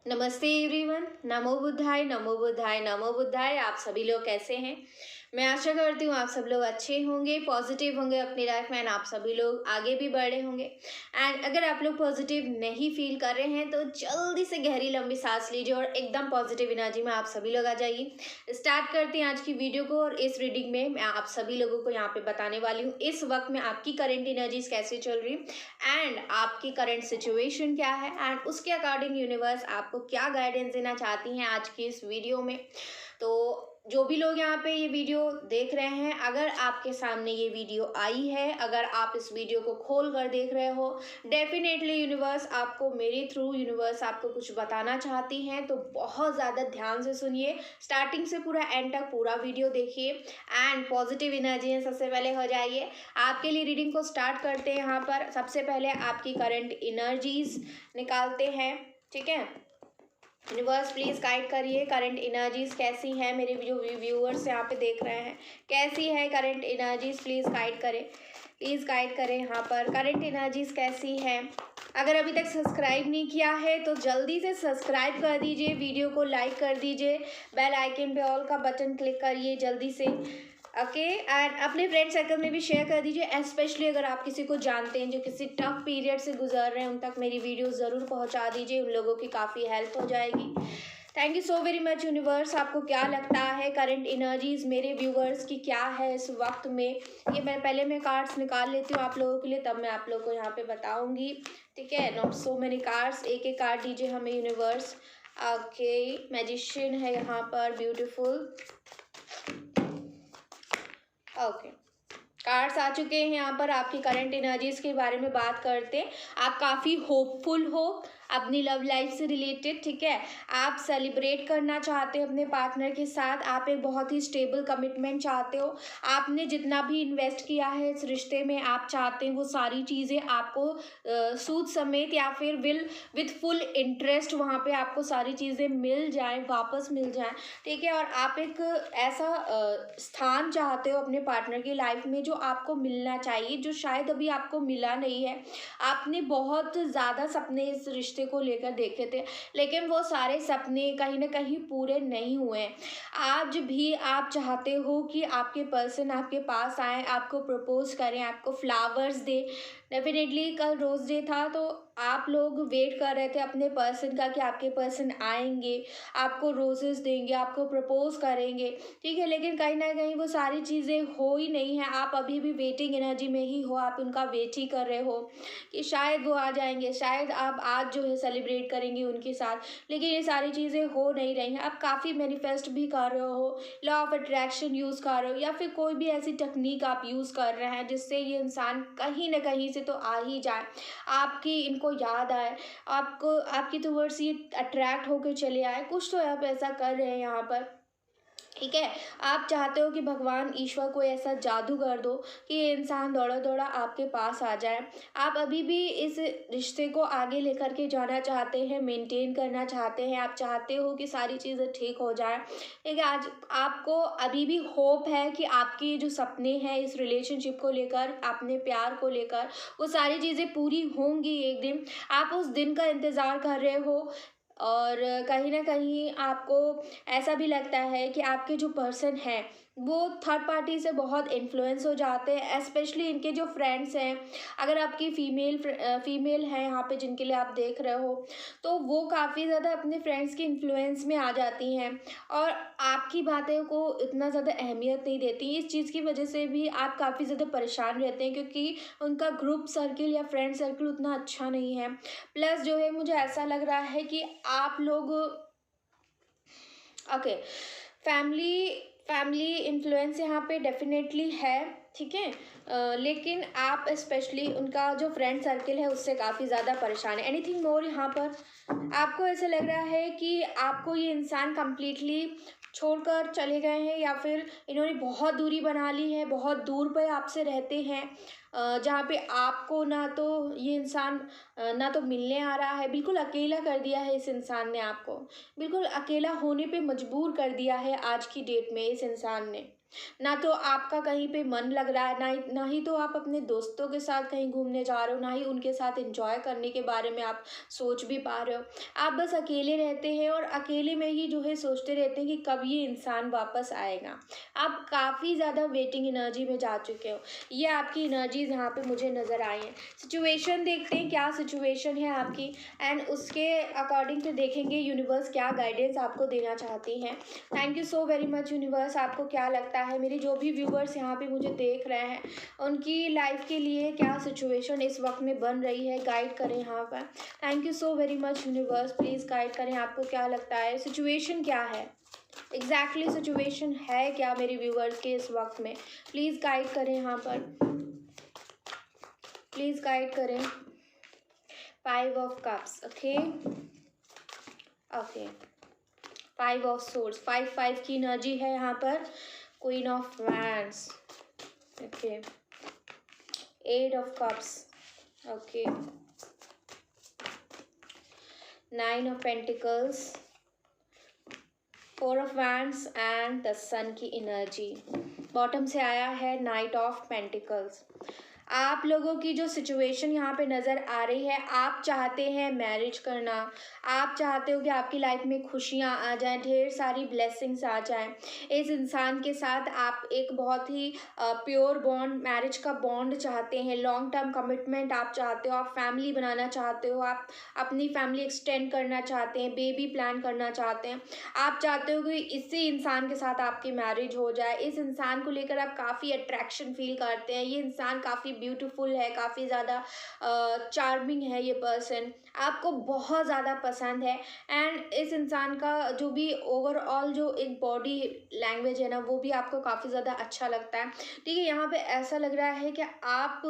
नमस्ते एवरीवन। नमो बुद्धाय नमो बुद्धाय नमो बुद्धाय। आप सभी लोग कैसे हैं? मैं आशा करती हूँ आप सब लोग अच्छे होंगे, पॉजिटिव होंगे अपनी लाइफ में एंड आप सभी लोग आगे भी बढ़े होंगे। एंड अगर आप लोग पॉजिटिव नहीं फील कर रहे हैं तो जल्दी से गहरी लंबी सांस लीजिए और एकदम पॉजिटिव एनर्जी में आप सभी लोग आ जाइए। स्टार्ट करते हैं आज की वीडियो को। और इस रीडिंग में मैं आप सभी लोगों को यहाँ पे बताने वाली हूँ इस वक्त में आपकी करंट एनर्जीज कैसे चल रही एंड आपकी करंट सिचुएशन क्या है एंड उसके अकॉर्डिंग यूनिवर्स आपको क्या गाइडेंस देना चाहती हैं आज की इस वीडियो में। तो जो भी लोग यहाँ पे ये वीडियो देख रहे हैं, अगर आपके सामने ये वीडियो आई है, अगर आप इस वीडियो को खोल कर देख रहे हो, डेफिनेटली यूनिवर्स आपको मेरे थ्रू यूनिवर्स आपको कुछ बताना चाहती हैं। तो बहुत ज़्यादा ध्यान से सुनिए, स्टार्टिंग से पूरा एंड तक पूरा वीडियो देखिए एंड पॉजिटिव एनर्जी में सबसे पहले हो जाइए। आपके लिए रीडिंग को स्टार्ट करते हैं। यहाँ पर सबसे पहले आपकी करंट एनर्जीज निकालते हैं, ठीक है। यूनिवर्स प्लीज गाइड करिए, करंट एनर्जीज कैसी हैं, मेरे जो व्यूअर्स यहाँ पे देख रहे हैं कैसी है करंट एनर्जीज, प्लीज गाइड करें, प्लीज गाइड करें। यहाँ पर करंट एनर्जीज कैसी है। अगर अभी तक सब्सक्राइब नहीं किया है तो जल्दी से सब्सक्राइब कर दीजिए, वीडियो को लाइक कर दीजिए, बेल आइकन पे ऑल का बटन क्लिक करिए जल्दी से, ओके। एंड अपने फ्रेंड सर्कल में भी शेयर कर दीजिए, स्पेशली अगर आप किसी को जानते हैं जो किसी टफ पीरियड से गुजर रहे हैं, उन तक मेरी वीडियो ज़रूर पहुंचा दीजिए, उन लोगों की काफ़ी हेल्प हो जाएगी। Thank you so very much universe. आपको क्या लगता है करंट एनर्जीज मेरे व्यूवर्स की क्या है इस वक्त में? ये मैं कार्ड्स निकाल लेती हूँ आप लोगों के लिए, तब मैं आप लोगों को यहाँ पे बताऊँगी, ठीक है। नॉट सो मेनी कार्ड्स, एक एक कार्ड दीजिए हमें यूनिवर्स। ओके, मैजिशियन है यहाँ पर, ब्यूटीफुल। ओके, कार्ड्स आ चुके हैं यहाँ पर। आपकी करंट एनर्जीज के बारे में बात करते हैं। आप काफ़ी होपफुल हो अपनी लव लाइफ से रिलेटेड, ठीक है। आप सेलिब्रेट करना चाहते हो अपने पार्टनर के साथ, आप एक बहुत ही स्टेबल कमिटमेंट चाहते हो। आपने जितना भी इन्वेस्ट किया है इस रिश्ते में, आप चाहते हैं वो सारी चीज़ें आपको सूद समेत या फिर विथ फुल इंटरेस्ट वहाँ पे आपको सारी चीज़ें मिल जाएं, वापस मिल जाएं, ठीक है। और आप एक ऐसा स्थान चाहते हो अपने पार्टनर की लाइफ में जो आपको मिलना चाहिए, जो शायद अभी आपको मिला नहीं है। आपने बहुत ज़्यादा सपने इस रिश्ते को लेकर देखे थे, लेकिन वो सारे सपने कहीं ना कहीं पूरे नहीं हुए हैं। आज भी आप चाहते हो कि आपके पर्सन आपके पास आए, आपको प्रपोज करें, आपको फ्लावर्स दे। डेफिनेटली कल रोज़ डे था तो आप लोग वेट कर रहे थे अपने पर्सन का कि आपके पर्सन आएंगे, आपको रोजेस देंगे, आपको प्रपोज करेंगे, ठीक है। लेकिन कहीं ना कहीं वो सारी चीज़ें हो ही नहीं है। आप अभी भी वेटिंग एनर्जी में ही हो, आप उनका वेट ही कर रहे हो कि शायद वो आ जाएंगे, शायद आप आज जो है सेलिब्रेट करेंगे उनके साथ, लेकिन ये सारी चीज़ें हो नहीं रही हैं। आप काफ़ी मैनिफेस्ट भी कर रहे हो, लॉ ऑफ अट्रैक्शन यूज़ कर रहे हो, या फिर कोई भी ऐसी टेक्निक आप यूज़ कर रहे हैं जिससे ये इंसान कहीं ना कहीं से तो आ ही जाए, आपकी इनको याद आए, आपको आपकी टुवर्ड्स ये अट्रैक्ट होकर चले आए। कुछ तो आप ऐसा कर रहे हैं यहाँ पर, ठीक है। आप चाहते हो कि भगवान ईश्वर को ऐसा जादू कर दो कि ये इंसान दौड़ा दौड़ा आपके पास आ जाए। आप अभी भी इस रिश्ते को आगे लेकर के जाना चाहते हैं, मेंटेन करना चाहते हैं, आप चाहते हो कि सारी चीज़ें ठीक हो जाए, ठीक है। आज आपको अभी भी होप है कि आपके जो सपने हैं इस रिलेशनशिप को लेकर, अपने प्यार को लेकर, वो सारी चीज़ें पूरी होंगी एक दिन। आप उस दिन का इंतज़ार कर रहे हो। और कहीं ना कहीं आपको ऐसा भी लगता है कि आपके जो पर्सन हैं वो थर्ड पार्टी से बहुत इन्फ्लुएंस हो जाते हैं, स्पेशली इनके जो फ्रेंड्स हैं। अगर आपकी फीमेल है यहाँ पे जिनके लिए आप देख रहे हो, तो वो काफ़ी ज़्यादा अपने फ्रेंड्स के इन्फ्लुएंस में आ जाती हैं और आपकी बातें को इतना ज़्यादा अहमियत नहीं देती। इस चीज़ की वजह से भी आप काफ़ी ज़्यादा परेशान रहते हैं क्योंकि उनका ग्रुप सर्किल या फ्रेंड सर्किल उतना अच्छा नहीं है। प्लस जो है मुझे ऐसा लग रहा है कि आप लोग, ओके, फैमिली फैमिली इन्फ्लुएंस यहाँ पे डेफिनेटली है, ठीक है। लेकिन आप स्पेशली उनका जो फ्रेंड सर्किल है उससे काफ़ी ज़्यादा परेशान है। एनीथिंग मोर यहाँ पर आपको ऐसा लग रहा है कि आपको ये इंसान कंप्लीटली छोड़कर चले गए हैं या फिर इन्होंने बहुत दूरी बना ली है, बहुत दूर पे आपसे रहते हैं, जहाँ पे आपको ना तो ये इंसान ना तो मिलने आ रहा है, बिल्कुल अकेला कर दिया है इस इंसान ने आपको, बिल्कुल अकेला होने पे मजबूर कर दिया है आज की डेट में इस इंसान ने। ना तो आपका कहीं पे मन लग रहा है, ना ही तो आप अपने दोस्तों के साथ कहीं घूमने जा रहे हो, ना ही उनके साथ एंजॉय करने के बारे में आप सोच भी पा रहे हो। आप बस अकेले रहते हैं और अकेले में ही जो है सोचते रहते हैं कि कब ये इंसान वापस आएगा। आप काफ़ी ज़्यादा वेटिंग एनर्जी में जा चुके हो। ये आपकी एनर्जीज़ यहाँ पे मुझे नज़र आई हैं। सिचुएशन देखते हैं, क्या सिचुएशन है आपकी, एंड उसके अकॉर्डिंग फिर देखेंगे यूनिवर्स क्या गाइडेंस आपको देना चाहती हैं। Thank you so very much universe. आपको क्या लगता है मेरे जो भी व्यूवर्स यहाँ पे मुझे देख रहे हैं, उनकी लाइफ के लिए क्या सिचुएशन इस वक्त में बन रही है, गाइड करें यहाँ पर। Thank you so very much universe, please guide करें। आपको क्या लगता है सिचुएशन क्या है, एग्जैक्टली सिचुएशन है क्या मेरे व्यूवर्स के इस वक्त में। प्लीज़ गाइड करें यहाँ पर, प्लीज़ गाइड करें। 5 of cups, okay okay. 5 of swords, 5 की एनर्जी है यहाँ पर। Queen of wands, okay. 8 of cups, okay. 9 of pentacles, 4 of wands and the sun की एनर्जी। बॉटम से आया है नाइट ऑफ पेंटिकल्स। आप लोगों की जो सिचुएशन यहाँ पे नज़र आ रही है, आप चाहते हैं मैरिज करना, आप चाहते हो कि आपकी लाइफ में खुशियाँ आ जाएं, ढेर सारी ब्लेसिंग्स आ जाएं। इस इंसान के साथ आप एक बहुत ही प्योर बॉन्ड, मैरिज का बॉन्ड चाहते हैं, लॉन्ग टर्म कमिटमेंट आप चाहते हो, आप फैमिली बनाना चाहते हो, आप अपनी फैमिली एक्सटेंड करना चाहते हैं, बेबी प्लान करना चाहते हैं। आप चाहते हो कि इसी इंसान के साथ आपकी मैरिज हो जाए। इस इंसान को लेकर आप काफ़ी अट्रैक्शन फील करते हैं। ये इंसान काफ़ी ब्यूटीफुल है, काफ़ी ज़्यादा चार्मिंग है ये पर्सन, आपको बहुत ज़्यादा पसंद है। एंड इस इंसान का जो भी ओवरऑल जो एक बॉडी लैंग्वेज है ना, वो भी आपको काफ़ी ज़्यादा अच्छा लगता है। ठीक है, यहाँ पे ऐसा लग रहा है कि आप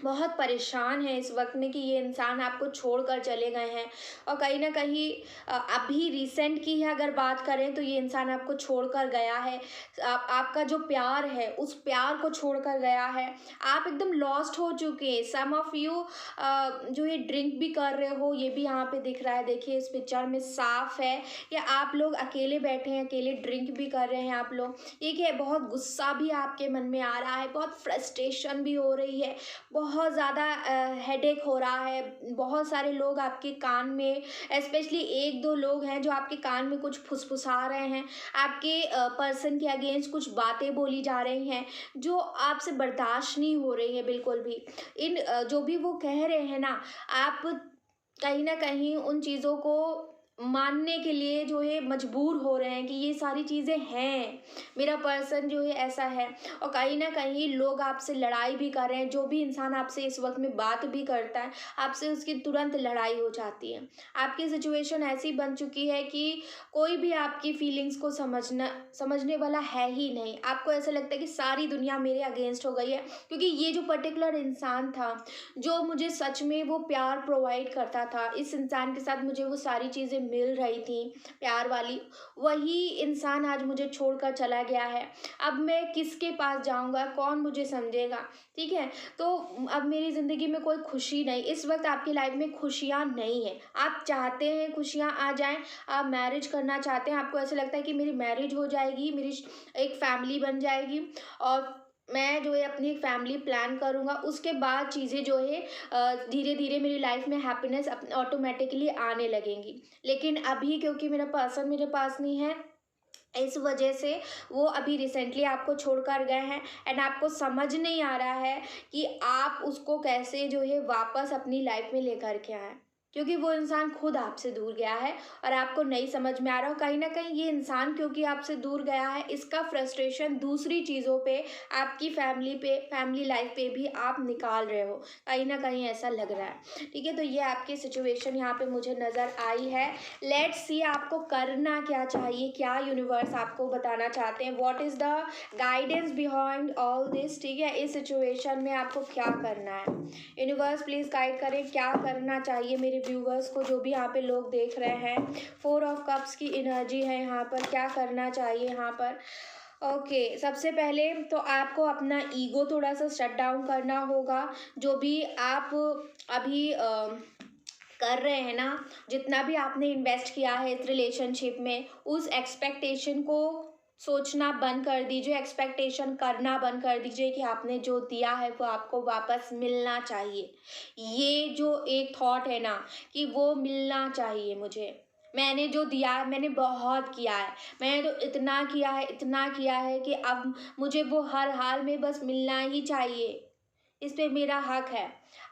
बहुत परेशान है इस वक्त में कि ये इंसान आपको छोड़कर चले गए हैं, और कहीं ना कहीं अभी रिसेंट की है अगर बात करें तो ये इंसान आपको छोड़कर गया है। आपका जो प्यार है उस प्यार को छोड़कर गया है। आप एकदम लॉस्ट हो चुके हैं। सम ऑफ यू जो ये ड्रिंक भी कर रहे हो, ये भी यहाँ पे दिख रहा है। देखिए इस पिक्चर में साफ है कि आप लोग अकेले बैठे हैं, अकेले ड्रिंक भी कर रहे हैं आप लोग। एक है बहुत गुस्सा भी आपके मन में आ रहा है, बहुत फ्रस्ट्रेशन भी हो रही है, बहुत ज़्यादा हेडेक हो रहा है। बहुत सारे लोग आपके कान में, स्पेशली 1-2 लोग हैं जो आपके कान में कुछ फुसफुसा रहे हैं, आपके पर्सन के अगेंस्ट कुछ बातें बोली जा रही हैं जो आपसे बर्दाश्त नहीं हो रही है बिल्कुल भी। इन जो भी वो कह रहे हैं ना, आप कहीं ना कहीं उन चीज़ों को मानने के लिए जो है मजबूर हो रहे हैं कि ये सारी चीज़ें हैं, मेरा पर्सन जो है ऐसा है। और कहीं ना कहीं लोग आपसे लड़ाई भी कर रहे हैं। जो भी इंसान आपसे इस वक्त में बात भी करता है, आपसे उसकी तुरंत लड़ाई हो जाती है। आपकी सिचुएशन ऐसी बन चुकी है कि कोई भी आपकी फीलिंग्स को समझने वाला है ही नहीं। आपको ऐसा लगता है कि सारी दुनिया मेरे अगेंस्ट हो गई है, क्योंकि ये जो पर्टिकुलर इंसान था जो मुझे सच में वो प्यार प्रोवाइड करता था, इस इंसान के साथ मुझे वो सारी चीज़ें मिल रही थी प्यार वाली, वही इंसान आज मुझे छोड़कर चला गया है। अब मैं किसके पास जाऊंगा, कौन मुझे समझेगा। ठीक है, तो अब मेरी ज़िंदगी में कोई खुशी नहीं, इस वक्त आपकी लाइफ में खुशियाँ नहीं है। आप चाहते हैं खुशियाँ आ जाएं, आप मैरिज करना चाहते हैं, आपको ऐसा लगता है कि मेरी मैरिज हो जाएगी, मेरी एक फैमिली बन जाएगी और मैं जो है अपनी एक फैमिली प्लान करूँगा, उसके बाद चीज़ें जो है धीरे धीरे मेरी लाइफ में हैप्पीनेस ऑटोमेटिकली आने लगेंगी। लेकिन अभी क्योंकि मेरा पर्सन मेरे पास नहीं है, इस वजह से वो अभी रिसेंटली आपको छोड़कर गए हैं। एंड आपको समझ नहीं आ रहा है कि आप उसको कैसे जो है वापस अपनी लाइफ में लेकर के आए, क्योंकि वो इंसान खुद आपसे दूर गया है और आपको नहीं समझ में आ रहा हो। कहीं ना कहीं ये इंसान क्योंकि आपसे दूर गया है, इसका फ्रस्ट्रेशन दूसरी चीज़ों पे, आपकी फैमिली पे, फैमिली लाइफ पे भी आप निकाल रहे हो, कहीं ना कहीं ऐसा लग रहा है। ठीक है, तो ये आपकी सिचुएशन यहाँ पे मुझे नज़र आई है। लेट्स सी आपको करना क्या चाहिए, क्या यूनिवर्स आपको बताना चाहते हैं, what is the guidance behind all this. ठीक है, इस सिचुएशन में आपको क्या करना है, यूनिवर्स प्लीज़ गाइड करें, क्या करना चाहिए मेरे व्यूवर्स को, जो भी यहाँ पे लोग देख रहे हैं। 4 ऑफ कप्स की एनर्जी है यहाँ पर, क्या करना चाहिए यहाँ पर। ओके, सबसे पहले तो आपको अपना ईगो थोड़ा सा शट डाउन करना होगा। जो भी आप अभी कर रहे हैं ना, जितना भी आपने इन्वेस्ट किया है इस रिलेशनशिप में, उस एक्सपेक्टेशन को सोचना बंद कर दीजिए, एक्सपेक्टेशन करना बंद कर दीजिए कि आपने जो दिया है वो आपको वापस मिलना चाहिए। ये जो एक थॉट है ना कि वो मिलना चाहिए मुझे, मैंने जो दिया है मैंने बहुत किया है, मैंने तो इतना किया है कि अब मुझे वो हर हाल में बस मिलना ही चाहिए, इस पे मेरा हक है।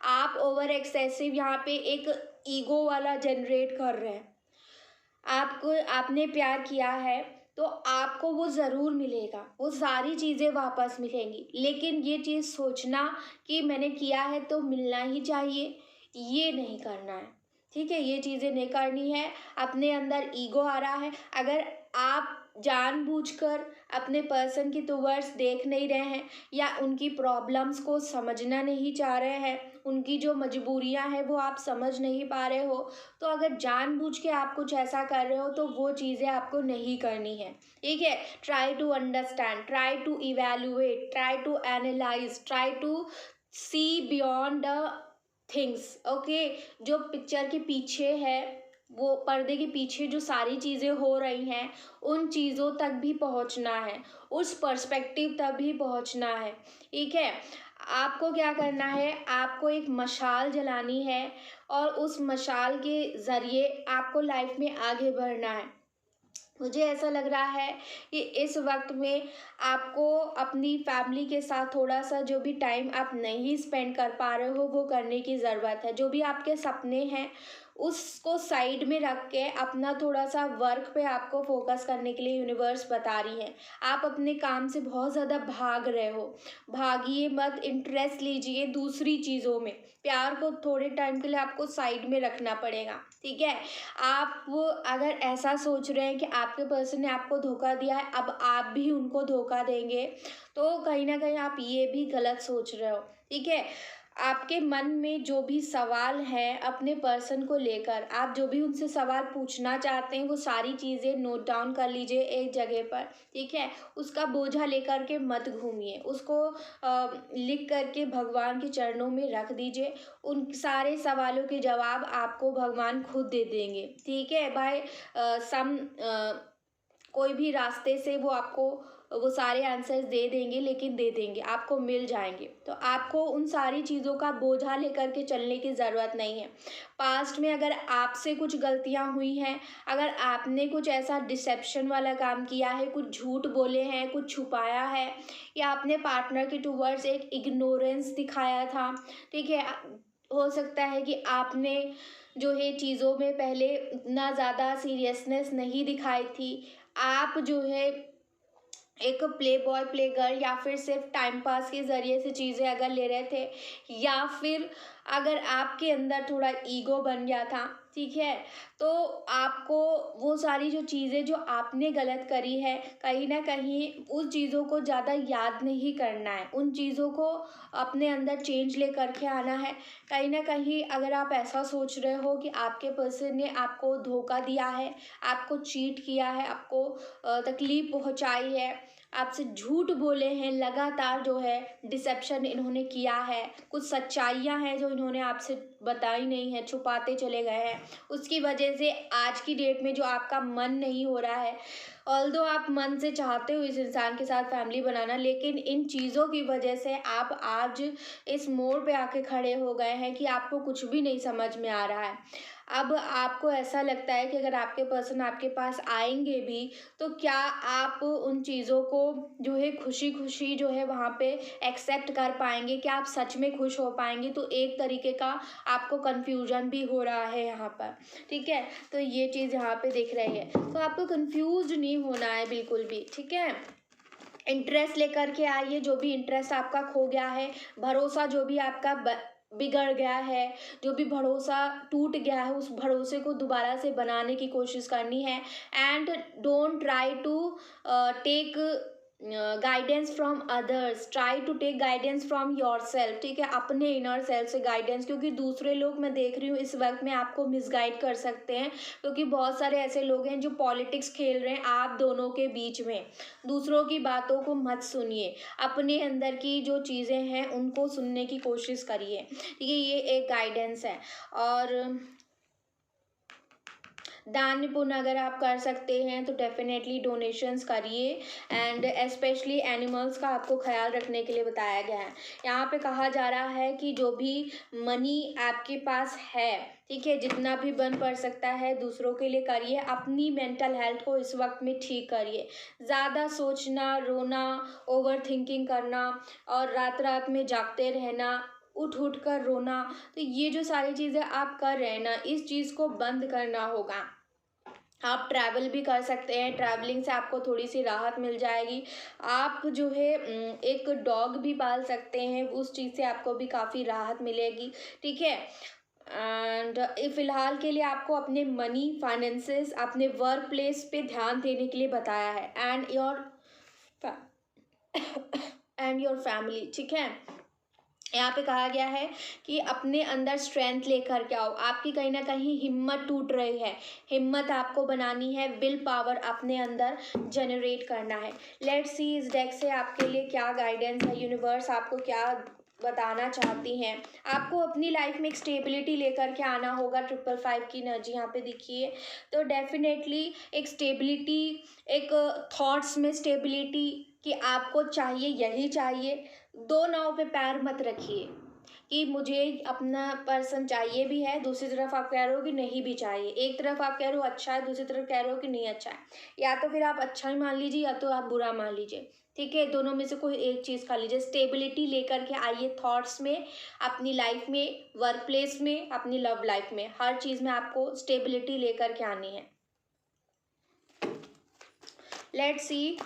आप ओवर एक्सेसिव यहाँ पे एक ईगो वाला जनरेट कर रहे हैं। आपको आपने प्यार किया है तो आपको वो ज़रूर मिलेगा, वो सारी चीज़ें वापस मिलेंगी, लेकिन ये चीज़ सोचना कि मैंने किया है तो मिलना ही चाहिए, ये नहीं करना है। ठीक है, ये चीज़ें नहीं करनी है। अपने अंदर ईगो आ रहा है, अगर आप जानबूझकर अपने पर्सन की टुवर्ड्स देख नहीं रहे हैं या उनकी प्रॉब्लम्स को समझना नहीं चाह रहे हैं, उनकी जो मजबूरियां हैं वो आप समझ नहीं पा रहे हो, तो अगर जानबूझ के आप कुछ ऐसा कर रहे हो तो वो चीज़ें आपको नहीं करनी है। ठीक है, try to understand, try to evaluate, try to analyse, try to see beyond the things. Okay, जो पिक्चर के पीछे है, वो पर्दे के पीछे जो सारी चीज़ें हो रही हैं उन चीज़ों तक भी पहुंचना है, उस पर्सपेक्टिव तक भी पहुंचना है। ठीक है, आपको क्या करना है, आपको एक मशाल जलानी है और उस मशाल के ज़रिए आपको लाइफ में आगे बढ़ना है। मुझे ऐसा लग रहा है कि इस वक्त में आपको अपनी फैमिली के साथ थोड़ा सा जो भी टाइम आप नहीं स्पेंड कर पा रहे हो वो करने की ज़रूरत है। जो भी आपके सपने हैं उसको साइड में रख के अपना थोड़ा सा वर्क पे आपको फोकस करने के लिए यूनिवर्स बता रही है। आप अपने काम से बहुत ज़्यादा भाग रहे हो, भागिए मत, इंटरेस्ट लीजिए दूसरी चीज़ों में। प्यार को थोड़े टाइम के लिए आपको साइड में रखना पड़ेगा। ठीक है, आप अगर ऐसा सोच रहे हैं कि आपके पर्सन ने आपको धोखा दिया है, अब आप भी उनको धोखा देंगे, तो कहीं ना कहीं आप ये भी गलत सोच रहे हो। ठीक है, आपके मन में जो भी सवाल है अपने पर्सन को लेकर, आप जो भी उनसे सवाल पूछना चाहते हैं वो सारी चीज़ें नोट डाउन कर लीजिए एक जगह पर। ठीक है, उसका बोझा लेकर के मत घूमिए, उसको लिख करके भगवान के चरणों में रख दीजिए। उन सारे सवालों के जवाब आपको भगवान खुद दे देंगे। ठीक है भाई, कोई भी रास्ते से वो आपको वो सारे आंसर्स दे देंगे, लेकिन दे देंगे, आपको मिल जाएंगे। तो आपको उन सारी चीज़ों का बोझा लेकर के चलने की ज़रूरत नहीं है। पास्ट में अगर आपसे कुछ गलतियां हुई हैं, अगर आपने कुछ ऐसा डिसेप्शन वाला काम किया है, कुछ झूठ बोले हैं, कुछ छुपाया है, या आपने पार्टनर के टूवर्ड्स एक इग्नोरेंस दिखाया था, ठीक है, हो सकता है कि आपने जो है चीज़ों में पहले उतना ज़्यादा सीरियसनेस नहीं दिखाई थी, आप जो है एक प्ले बॉय प्ले गर्ल या फिर सिर्फ टाइम पास के ज़रिए से चीज़ें अगर ले रहे थे, या फिर अगर आपके अंदर थोड़ा ईगो बन गया था, ठीक है, तो आपको वो सारी जो चीज़ें जो आपने गलत करी है, कहीं ना कहीं उस चीज़ों को ज़्यादा याद नहीं करना है, उन चीज़ों को अपने अंदर चेंज ले करके आना है। कहीं ना कहीं अगर आप ऐसा सोच रहे हो कि आपके पर्सन ने आपको धोखा दिया है, आपको चीट किया है, आपको तकलीफ पहुंचाई है, आपसे झूठ बोले हैं, लगातार जो है डिसेप्शन इन्होंने किया है, कुछ सच्चाइयाँ हैं जो इन्होंने आपसे बताई नहीं है, छुपाते चले गए हैं, उसकी वजह से आज की डेट में जो आपका मन नहीं हो रहा है, ऑल्दो आप मन से चाहते हो इस इंसान के साथ फैमिली बनाना, लेकिन इन चीज़ों की वजह से आप आज इस मोड़ पे आके खड़े हो गए हैं कि आपको कुछ भी नहीं समझ में आ रहा है। अब आपको ऐसा लगता है कि अगर आपके पर्सन आपके पास आएंगे भी तो क्या आप उन चीज़ों को जो है खुशी खुशी जो है वहाँ पे एक्सेप्ट कर पाएंगे, क्या आप सच में खुश हो पाएंगे? तो एक तरीके का आपको कन्फ्यूजन भी हो रहा है यहाँ पर। ठीक है, तो ये चीज़ यहाँ पे दिख रही है, तो आपको कन्फ्यूज नहीं होना है बिल्कुल भी। ठीक है, इंटरेस्ट लेकर के आइए, जो भी इंटरेस्ट आपका खो गया है, भरोसा जो भी आपका बिगड़ गया है, जो भी भरोसा टूट गया है, उस भरोसे को दोबारा से बनाने की कोशिश करनी है। And don't try to take guidance from others, try to take guidance from your self. ठीक है, अपने इनर सेल्फ से गाइडेंस, क्योंकि दूसरे लोग मैं देख रही हूँ इस वक्त में आपको मिसगाइड कर सकते हैं, क्योंकि बहुत सारे ऐसे लोग हैं जो पॉलिटिक्स खेल रहे हैं आप दोनों के बीच में। दूसरों की बातों को मत सुनिए, अपने अंदर की जो चीज़ें हैं उनको सुनने की कोशिश करिए। ठीक है, ये एक गाइडेंस है। और दान पुण्य अगर आप कर सकते हैं तो डेफिनेटली डोनेशंस करिए। एंड स्पेशली एनिमल्स का आपको ख्याल रखने के लिए बताया गया है। यहाँ पे कहा जा रहा है कि जो भी मनी आपके पास है, ठीक है, जितना भी बन पड़ सकता है दूसरों के लिए करिए। अपनी मेंटल हेल्थ को इस वक्त में ठीक करिए। ज़्यादा सोचना, रोना, ओवर थिंकिंग करना और रात रात में जागते रहना, उठ उठ कर रोना, तो ये जो सारी चीज़ें आप कर रहे हैं ना, इस चीज़ को बंद करना होगा। आप ट्रैवल भी कर सकते हैं, ट्रैवलिंग से आपको थोड़ी सी राहत मिल जाएगी। आप जो है एक डॉग भी पाल सकते हैं, उस चीज़ से आपको भी काफ़ी राहत मिलेगी, ठीक है। एंड फ़िलहाल के लिए आपको अपने मनी, फाइनेंसेस, अपने वर्क प्लेस पे ध्यान देने के लिए बताया है। एंड योर फैमिली, ठीक है। यहाँ पे कहा गया है कि अपने अंदर स्ट्रेंथ लेकर के आओ। आपकी कहीं ना कहीं हिम्मत टूट रही है, हिम्मत आपको बनानी है, विल पावर अपने अंदर जनरेट करना है। लेट्स सी इस डेक से आपके लिए क्या गाइडेंस है, यूनिवर्स आपको क्या बताना चाहती हैं। आपको अपनी लाइफ में एक स्टेबिलिटी लेकर के आना होगा। 555 की एनर्जी यहाँ पे दिखिए, तो डेफिनेटली एक स्टेबिलिटी, एक थॉट्स में स्टेबिलिटी कि आपको चाहिए, यही चाहिए। दो नाव पे पैर मत रखिए कि मुझे अपना पर्सन चाहिए भी है, दूसरी तरफ आप कह रहे हो कि नहीं भी चाहिए। एक तरफ आप कह रहे हो अच्छा है, दूसरी तरफ कह रहे हो कि नहीं अच्छा है। या तो फिर आप अच्छा ही मान लीजिए या तो आप बुरा मान लीजिए, ठीक है। दोनों में से कोई एक चीज़ कर लीजिए। स्टेबिलिटी लेकर के आइए थॉट्स में, अपनी लाइफ में, वर्क प्लेस में, अपनी लव लाइफ में, हर चीज़ में आपको स्टेबिलिटी लेकर के आनी है। लेट्स सी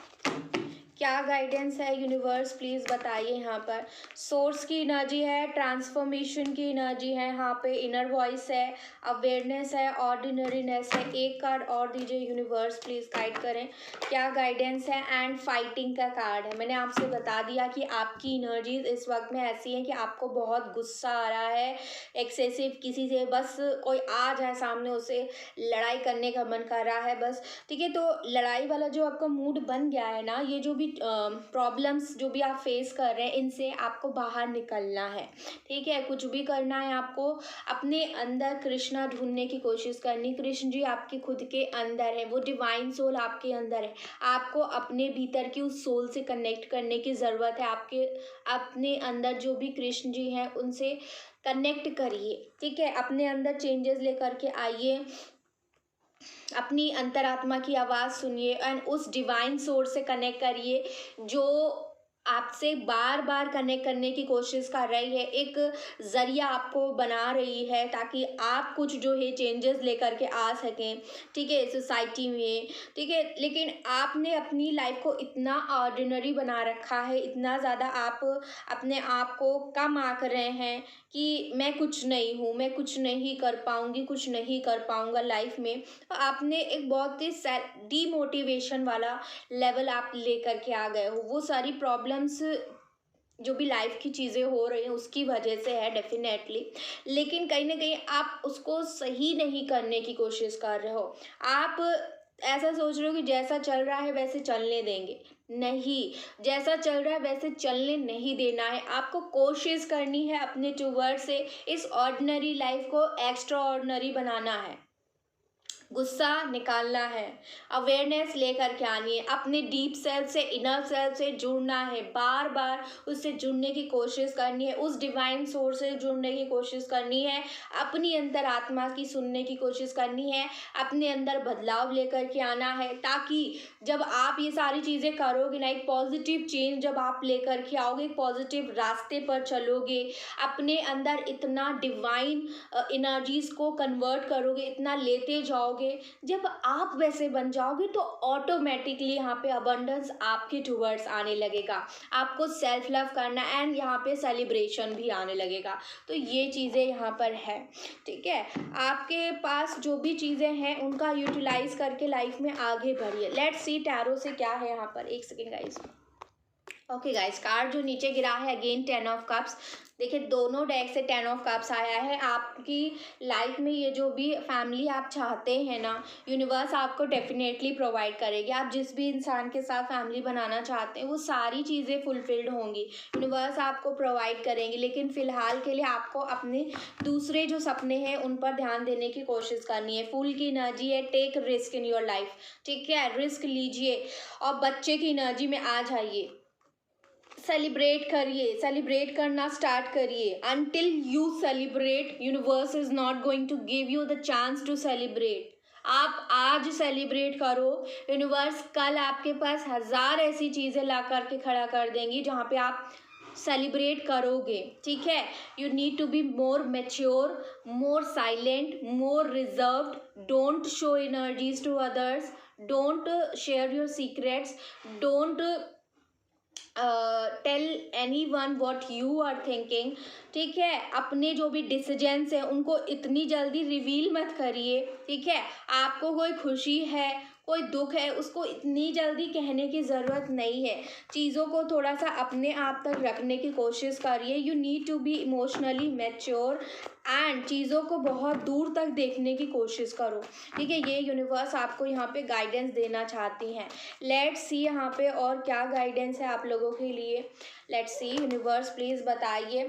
क्या गाइडेंस है यूनिवर्स, प्लीज़ बताइए। यहाँ पर सोर्स की एनर्जी है, ट्रांसफॉर्मेशन की एनर्जी है, यहाँ पे इनर वॉइस है, अवेयरनेस है, ऑर्डिनरीनेस है। एक कार्ड और दीजिए यूनिवर्स, प्लीज़ गाइड करें क्या गाइडेंस है। एंड फाइटिंग का कार्ड है। मैंने आपसे बता दिया कि आपकी एनर्जीज इस वक्त में ऐसी हैं कि आपको बहुत गुस्सा आ रहा है, एक्सेसिव, किसी से बस कोई आ जाए सामने उसे लड़ाई करने का मन कर रहा है बस, ठीक है। तो लड़ाई वाला जो आपका मूड बन गया है ना, ये जो भी प्रॉब्लम्स जो भी आप फेस कर रहे हैं, इनसे आपको बाहर निकलना है, ठीक है। कुछ भी करना है आपको, अपने अंदर कृष्णा ढूंढने की कोशिश करनी। कृष्ण जी आपके खुद के अंदर है, वो डिवाइन सोल आपके अंदर है। आपको अपने भीतर की उस सोल से कनेक्ट करने की ज़रूरत है। आपके अपने अंदर जो भी कृष्ण जी हैं उनसे कनेक्ट करिए, ठीक है। अपने अंदर चेंजेस लेकर के आइए, अपनी अंतरात्मा की आवाज़ सुनिए एंड उस डिवाइन सोर्स से कनेक्ट करिए जो आपसे बार बार कनेक्ट करने की कोशिश कर रही है, एक ज़रिया आपको बना रही है ताकि आप कुछ जो है चेंजेस लेकर के आ सकें, ठीक है, सोसाइटी में, ठीक है। लेकिन आपने अपनी लाइफ को इतना ऑर्डिनरी बना रखा है, इतना ज़्यादा आप अपने आप को कम आंक रहे हैं कि मैं कुछ नहीं हूँ, मैं कुछ नहीं कर पाऊँगी, कुछ नहीं कर पाऊँगा लाइफ में। तो आपने एक बहुत ही डीमोटिवेशन वाला लेवल आप लेकर के आ गए हो। वो सारी प्रॉब्लम्स जो भी लाइफ की चीज़ें हो रही हैं उसकी वजह से है डेफिनेटली। लेकिन कहीं ना कहीं आप उसको सही नहीं करने की कोशिश कर रहे हो। आप ऐसा सोच रहे हो कि जैसा चल रहा है वैसे चलने देंगे, नहीं, जैसा चल रहा है वैसे चलने नहीं देना है। आपको कोशिश करनी है अपने टूवर्ड से इस ऑर्डिनरी लाइफ को एक्स्ट्रा ऑर्डिनरी बनाना है। गुस्सा निकालना है, अवेयरनेस लेकर के आनी है, अपने डीप सेल्फ से, इनर सेल्फ से जुड़ना है, बार बार उससे जुड़ने की कोशिश करनी है, उस डिवाइन सोर्स से जुड़ने की कोशिश करनी है, अपनी अंतर आत्मा की सुनने की कोशिश करनी है, अपने अंदर बदलाव लेकर के आना है, ताकि जब आप ये सारी चीज़ें करोगे ना, एक पॉजिटिव चेंज जब आप लेकर के आओगे, पॉजिटिव रास्ते पर चलोगे, अपने अंदर इतना डिवाइन एनर्जीज को कन्वर्ट करोगे, इतना लेते जाओगे, जब आप वैसे बन जाओगे तो ऑटोमेटिकली यहाँ पे अबंडेंस आपके टूवर्ड्स आने लगेगा। आपको सेल्फ लव करना एंड यहाँ पे सेलिब्रेशन भी आने लगेगा। तो ये चीज़ें यहाँ पर है, ठीक है। आपके पास जो भी चीज़ें हैं उनका यूटिलाइज करके लाइफ में आगे बढ़िए। लेट्स सी टैरो से क्या है यहाँ पर। एक second guys, okay guys, card जो नीचे गिरा है अगेन 10 ऑफ कप्स। देखिए दोनों डेक से 10 ऑफ कप्स आया है। आपकी लाइफ में ये जो भी फैमिली आप चाहते हैं ना, यूनिवर्स आपको डेफिनेटली प्रोवाइड करेगी। आप जिस भी इंसान के साथ फैमिली बनाना चाहते हैं वो सारी चीज़ें फुलफिल्ड होंगी, यूनिवर्स आपको प्रोवाइड करेंगे। लेकिन फ़िलहाल के लिए आपको अपने दूसरे जो सपने हैं उन पर ध्यान देने की कोशिश करनी है। फूल की एनर्जी है, take risk in your life, ठीक है, रिस्क लीजिए और बच्चे की एनर्जी में आ जाइए। सेलिब्रेट करिए, सेलिब्रेट करना स्टार्ट करिए। Until you celebrate, universe is not going to give you the chance to celebrate. आप आज सेलिब्रेट करो, यूनिवर्स कल आपके पास 1000 ऐसी चीज़ें ला करके खड़ा कर देंगी जहाँ पे आप सेलिब्रेट करोगे, ठीक है। You need to be more mature, more silent, more reserved. Don't show energies to others, don't share your secrets, don't tell any one what you are thinking, ठीक है। अपने जो भी डिसीजंस हैं उनको इतनी जल्दी रिवील मत करिए, ठीक है। आपको कोई खुशी है, कोई दुख है, उसको इतनी जल्दी कहने की ज़रूरत नहीं है। चीज़ों को थोड़ा सा अपने आप तक रखने की कोशिश करिए। You need to be emotionally mature and चीज़ों को बहुत दूर तक देखने की कोशिश करो, ठीक है। ये यूनिवर्स आपको यहाँ पे गाइडेंस देना चाहती हैं। लेट्स सी यहाँ पे और क्या गाइडेंस है आप लोगों के लिए। लेट्स सी, यूनिवर्स प्लीज़ बताइए।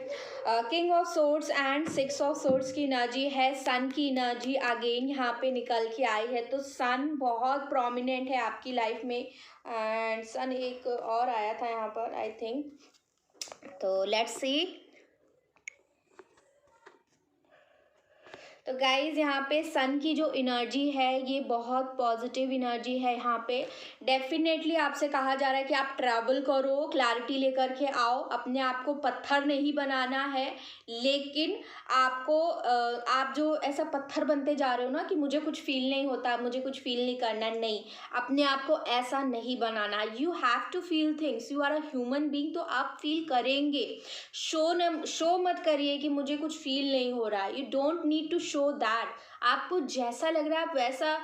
King of swords and 6 of swords की एनर्जी है। सन की एनर्जी अगेन यहाँ पे निकल के आई है, तो सन बहुत प्रोमिनेंट है आपकी लाइफ में। एंड सन एक और आया था यहाँ पर आई थिंक, तो लेट्स सी। तो गाइज़ यहाँ पे सन की जो एनर्जी है ये बहुत पॉजिटिव एनर्जी है। यहाँ पे डेफिनेटली आपसे कहा जा रहा है कि आप ट्रैवल करो, क्लैरिटी लेकर के आओ। अपने आप को पत्थर नहीं बनाना है, लेकिन आपको आप जो ऐसा पत्थर बनते जा रहे हो ना कि मुझे कुछ फील नहीं होता, मुझे कुछ फील नहीं करना, नहीं, अपने आप को ऐसा नहीं बनाना। You have to feel things, you are a human being, तो आप फील करेंगे। शो मत करिए कि मुझे कुछ फील नहीं हो रहा है। You don't need to show that. आपको जैसा लग रहा है आप वैसा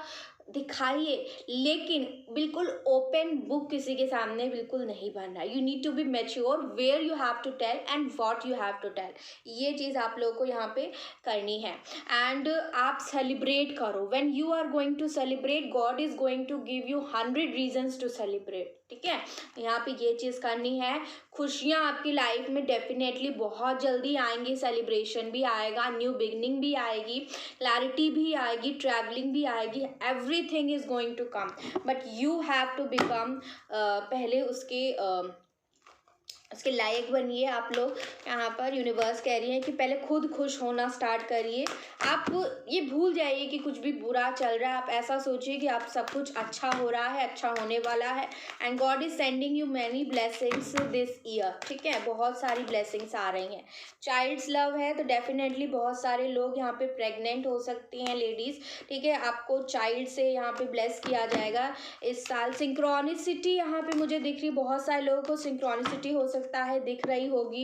दिखाइए, लेकिन बिल्कुल ओपन बुक किसी के सामने बिल्कुल नहीं बनना। You need to be mature where you have to tell and what you have to tell. ये चीज़ आप लोगों को यहाँ पे करनी है। एंड आप सेलिब्रेट करो। When you are going to celebrate, God is going to give you 100 reasons to celebrate, ठीक है। यहाँ पे ये चीज़ करनी है। खुशियाँ आपकी लाइफ में डेफिनेटली बहुत जल्दी आएंगी, सेलिब्रेशन भी आएगा, न्यू बिगनिंग भी आएगी, क्लैरिटी भी आएगी, ट्रैवलिंग भी आएगी, everything is going to come, but you have to become, पहले उसके लायक बनिए। आप लोग यहाँ पर यूनिवर्स कह रही है कि पहले खुद खुश होना स्टार्ट करिए। आप ये भूल जाइए कि कुछ भी बुरा चल रहा है, आप ऐसा सोचिए कि आप सब कुछ अच्छा हो रहा है, अच्छा होने वाला है। And God is sending you many blessings this year, ठीक है, बहुत सारी ब्लेसिंग्स आ रही हैं। चाइल्ड्स लव है तो डेफिनेटली बहुत सारे लोग यहाँ पे प्रेग्नेंट हो सकती हैं लेडीज़, ठीक है। आपको चाइल्ड से यहाँ पे ब्लेस किया जाएगा इस साल। सिंक्रोनिसिटी यहाँ पे मुझे दिख रही, बहुत सारे लोगों को सिंक्रोनिसिटी हो सकता है दिख रही होगी,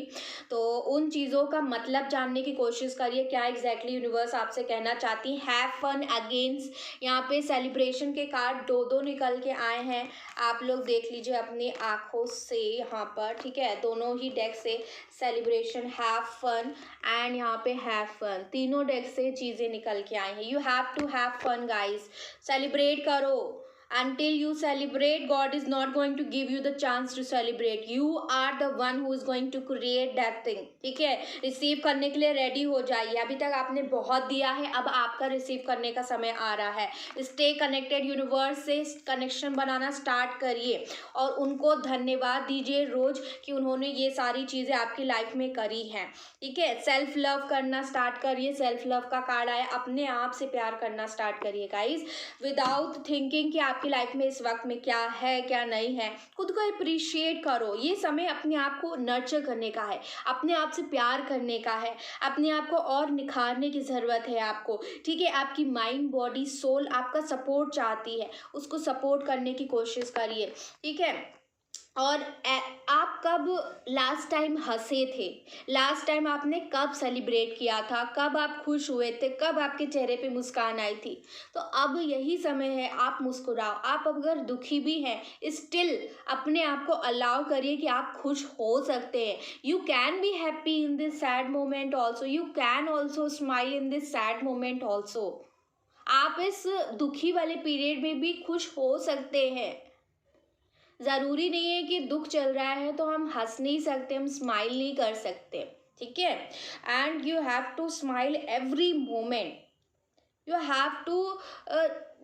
तो उन चीज़ों का मतलब जानने की कोशिश करिए, क्या एग्जैक्टली यूनिवर्स आपसे कहना चाहती है। हैव फन अगेंस्ट, यहाँ पे सेलिब्रेशन के कार्ड 2 निकल के आए हैं, आप लोग देख लीजिए अपनी आँखों से यहाँ पर, ठीक है। दोनों ही डेक से सेलिब्रेशन, हैव फन एंड यहाँ पे हैव फन, तीनों डेक से चीज़ें निकल के आई हैं। You have to have fun guys, celebrate करो। Until you celebrate, God is not going to give you the chance to celebrate. You are the one who is going to create that thing, ठीक है। Receive करने के लिए ready हो जाइए। अभी तक आपने बहुत दिया है, अब आपका रिसीव करने का समय आ रहा है। स्टे कनेक्टेड, यूनिवर्स से कनेक्शन बनाना स्टार्ट करिए और उनको धन्यवाद दीजिए रोज कि उन्होंने ये सारी चीज़ें आपकी लाइफ में करी हैं, ठीक है। सेल्फ लव करना स्टार्ट करिए। सेल्फ लव का कार्ड आया, अपने आप से प्यार करना स्टार्ट करिए गाइज, विदाउट थिंकिंग कि आपकी लाइफ में इस वक्त में क्या है क्या नहीं है। खुद को अप्रिशिएट करो। ये समय अपने आप को नर्चर करने का है, अपने आप से प्यार करने का है, अपने आप को और निखारने की ज़रूरत है आपको, ठीक है। आपकी माइंड, बॉडी, सोल आपका सपोर्ट चाहती है, उसको सपोर्ट करने की कोशिश करिए, ठीक है। और आप कब लास्ट टाइम हंसे थे, लास्ट टाइम आपने कब सेलिब्रेट किया था, कब आप खुश हुए थे, कब आपके चेहरे पे मुस्कान आई थी। तो अब यही समय है, आप मुस्कुराओ। आप अगर दुखी भी हैं, स्टिल अपने आप को अलाउ करिए कि आप खुश हो सकते हैं। You can be happy in this sad moment also, you can also smile in this sad moment also. आप इस दुखी वाले पीरियड में भी खुश हो सकते हैं। ज़रूरी नहीं है कि दुख चल रहा है तो हम हंस नहीं सकते, हम स्माइल नहीं कर सकते, ठीक है। And you have to smile every moment, you have to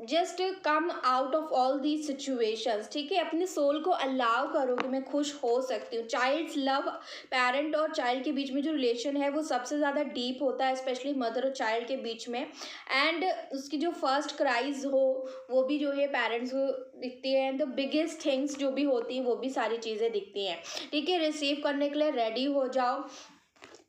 just come out of all these situations, ठीक है। अपने सोल को अलाउ करो कि मैं खुश हो सकती हूँ। चाइल्ड्स लव, पेरेंट और चाइल्ड के बीच में जो रिलेशन है वो सबसे ज़्यादा डीप होता है, स्पेशली मदर और चाइल्ड के बीच में। एंड उसकी जो फर्स्ट क्राइज हो वो भी जो है पेरेंट्स को दिखती है, एंड द बिगेस्ट थिंग्स जो भी होती हैं वो भी सारी चीज़ें दिखती हैं, ठीक है। रिसीव करने के लिए रेडी हो जाओ,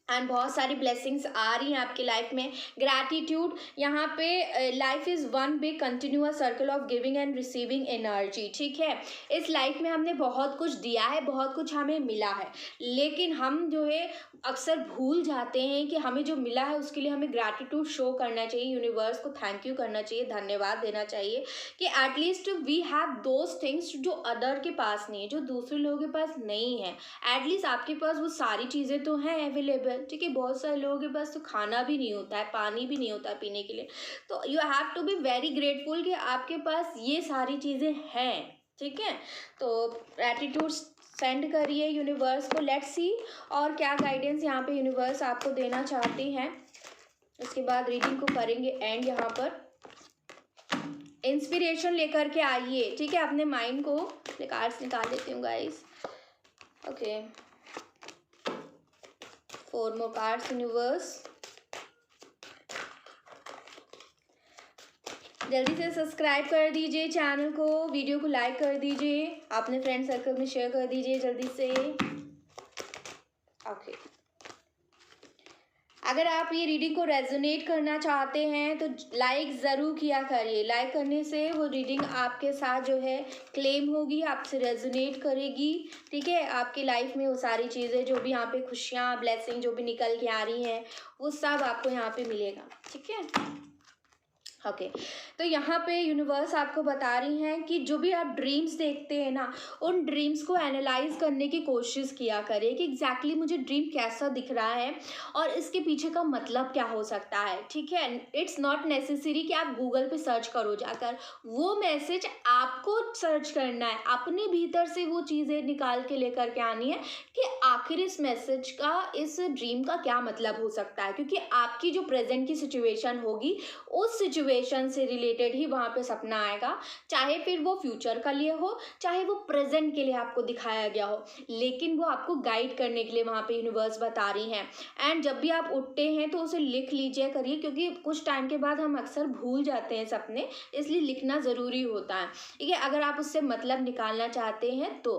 एंड बहुत सारी ब्लेसिंग्स आ रही हैं आपकी लाइफ में। ग्रैटिट्यूड, यहाँ पे life is one big continuous circle of giving and receiving energy, ठीक है। इस लाइफ में हमने बहुत कुछ दिया है, बहुत कुछ हमें मिला है, लेकिन हम जो है अक्सर भूल जाते हैं कि हमें जो मिला है उसके लिए हमें ग्रैटिट्यूड शो करना चाहिए, यूनिवर्स को थैंक यू करना चाहिए, धन्यवाद देना चाहिए कि at least we have those things जो अदर के पास नहीं है, जो दूसरे लोगों के पास नहीं है। एटलीस्ट आपके पास वो सारी चीज़ें तो हैं अवेलेबल, ठीक है। बहुत सारे लोगों के पास तो खाना भी नहीं होता है, पानी भी नहीं होता पीने के लिए। तो you have to be very grateful कि आपके पास ये सारी चीज़ें हैं, ठीक है। तो ग्रैटिट्यूड सेंड करिए यूनिवर्स को, लेट्स सी और क्या गाइडेंस यहाँ पे यूनिवर्स आपको देना चाहती हैं। उसके बाद रीडिंग को करेंगे एंड। यहाँ पर इंस्पिरेशन लेकर के आइए, ठीक है। अपने माइंड को कार्ड्स निकाल लेती हूँ guys. Okay, 4 more cards universe. जल्दी से सब्सक्राइब कर दीजिए चैनल को, वीडियो को लाइक कर दीजिए, अपने फ्रेंड सर्कल में शेयर कर दीजिए जल्दी से। ओके, अगर आप ये रीडिंग को रेजोनेट करना चाहते हैं तो लाइक ज़रूर किया करिए। लाइक करने से वो रीडिंग आपके साथ जो है क्लेम होगी, आपसे रेजोनेट करेगी, ठीक है। आपकी लाइफ में वो सारी चीज़ें जो भी यहाँ पे खुशियाँ, ब्लेसिंग जो भी निकल के आ रही हैं वो सब आपको यहाँ पे मिलेगा, ठीक है। ओके, तो यहाँ पे यूनिवर्स आपको बता रही हैं कि जो भी आप ड्रीम्स देखते हैं ना, उन ड्रीम्स को एनालाइज करने की कोशिश किया करें कि एग्जैक्टली मुझे ड्रीम कैसा दिख रहा है और इसके पीछे का मतलब क्या हो सकता है, ठीक है। इट्स नॉट नेसेसरी कि आप गूगल पे सर्च करो जाकर, वो मैसेज आपको सर्च करना है, अपने भीतर से वो चीज़ें निकाल के लेकर के आनी है कि आखिर इस मैसेज का, इस ड्रीम का क्या मतलब हो सकता है, क्योंकि आपकी जो प्रेजेंट की सिचुएशन होगी उस सिचुएशन से रिलेटेड ही वहाँ पे सपना आएगा, चाहे फिर वो फ्यूचर का लिए हो, चाहे वो प्रेजेंट के लिए आपको दिखाया गया हो, लेकिन वो आपको गाइड करने के लिए वहाँ पे यूनिवर्स बता रही हैं। एंड जब भी आप उठते हैं तो उसे लिख लीजिए करिए, क्योंकि कुछ टाइम के बाद हम अक्सर भूल जाते हैं सपने, इसलिए लिखना ज़रूरी होता है, ठीक है, अगर आप उससे मतलब निकालना चाहते हैं तो।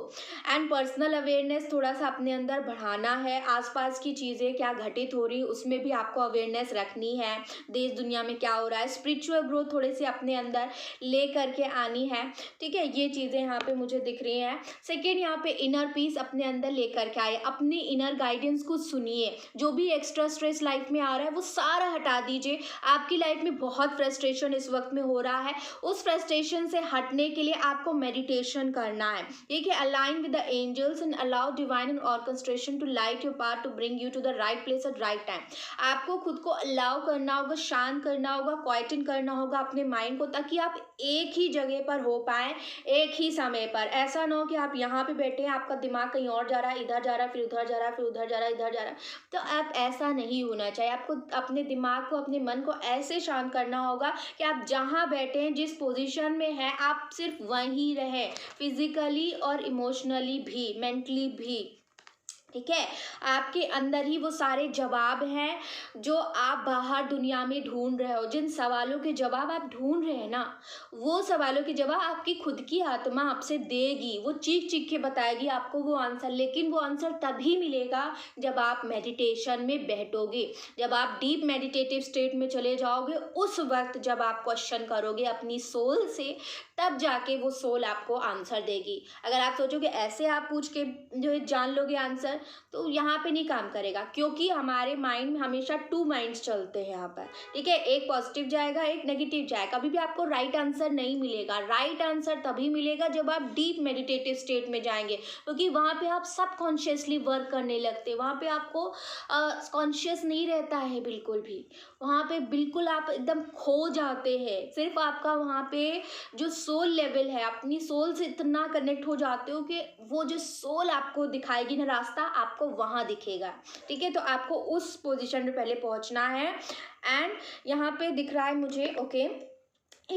एंड पर्सनल अवेयरनेस थोड़ा सा अपने अंदर बढ़ाना है, आसपास की चीज़ें क्या घटित हो रही उसमें भी आपको अवेयरनेस रखनी है, देश दुनिया में क्या हो रहा है, स्पिरिचुअल ग्रोथ थोड़े से अपने अंदर ले करके आनी है, ठीक है। ये चीज़ें यहाँ पे मुझे दिख रही हैं। सेकेंड, यहाँ पे इनर पीस अपने अंदर लेकर के आए, अपनी इनर गाइडेंस को सुनिए, जो भी एक्स्ट्रा स्ट्रेस लाइफ में आ रहा है वो सारा हटा दीजिए। आपकी लाइफ में बहुत फ्रस्ट्रेशन इस वक्त में हो रहा है, उस फ्रस्ट्रेशन से हटने के लिए आपको मेडिटेशन करना है, ठीक है। Align with the angels and allow divine and orchestration to light your path to bring you to the right place at right time. आपको खुद को अलाउ करना होगा, शांत करना होगा, क्वाइटन करना होगा अपने माइंड को, ताकि आप एक ही जगह पर हो पाए, एक ही समय पर। ऐसा ना हो कि आप यहाँ पे बैठे हैं, आपका दिमाग कहीं और जा रहा है, इधर जा रहा है, फिर उधर जा रहा है, फिर उधर जा रहा है, इधर जा रहा है। तो आप ऐसा नहीं होना चाहिए। आपको अपने दिमाग को, अपने मन को ऐसे शांत करना होगा कि आप जहाँ बैठे हैं, जिस पोजीशन में हैं, आप सिर्फ वहीं रहें, फिजिकली और इमोशनली भी, मेंटली भी, ठीक है, आपके अंदर ही वो सारे जवाब हैं जो आप बाहर दुनिया में ढूंढ रहे हो। जिन सवालों के जवाब आप ढूंढ रहे हैं ना, वो सवालों के जवाब आपकी खुद की आत्मा आपसे देगी। वो चीख चीख के बताएगी आपको वो आंसर, लेकिन वो आंसर तभी मिलेगा जब आप मेडिटेशन में बैठोगे, जब आप डीप मेडिटेटिव स्टेट में चले जाओगे। उस वक्त जब आप क्वेश्चन करोगे अपनी सोल से, तब जाके वो सोल आपको आंसर देगी। अगर आप सोचोगे ऐसे आप पूछ के जो है जान लोगे आंसर, तो यहाँ पे नहीं काम करेगा, क्योंकि हमारे माइंड में हमेशा 2 माइंड्स चलते हैं यहाँ पर। ठीक है, एक पॉजिटिव जाएगा, एक नेगेटिव जाएगा। कभी भी आपको राइट आंसर नहीं मिलेगा। राइट आंसर तभी मिलेगा जब आप डीप मेडिटेटिव स्टेट में जाएंगे, क्योंकि वहाँ पे आप सबकॉन्शियसली वर्क करने लगते हैं। वहाँ पे आपको कॉन्शियस नहीं रहता है बिल्कुल भी। वहाँ पे बिल्कुल आप एकदम खो जाते हैं। सिर्फ आपका वहाँ पे जो सोल लेवल है, अपनी सोल से इतना कनेक्ट हो जाते हो कि वो जो सोल आपको दिखाएगी ना रास्ता, आपको वहाँ दिखेगा। ठीक है, तो आपको उस पोजीशन में पहले पहुँचना है। एंड यहाँ पे दिख रहा है मुझे, ओके,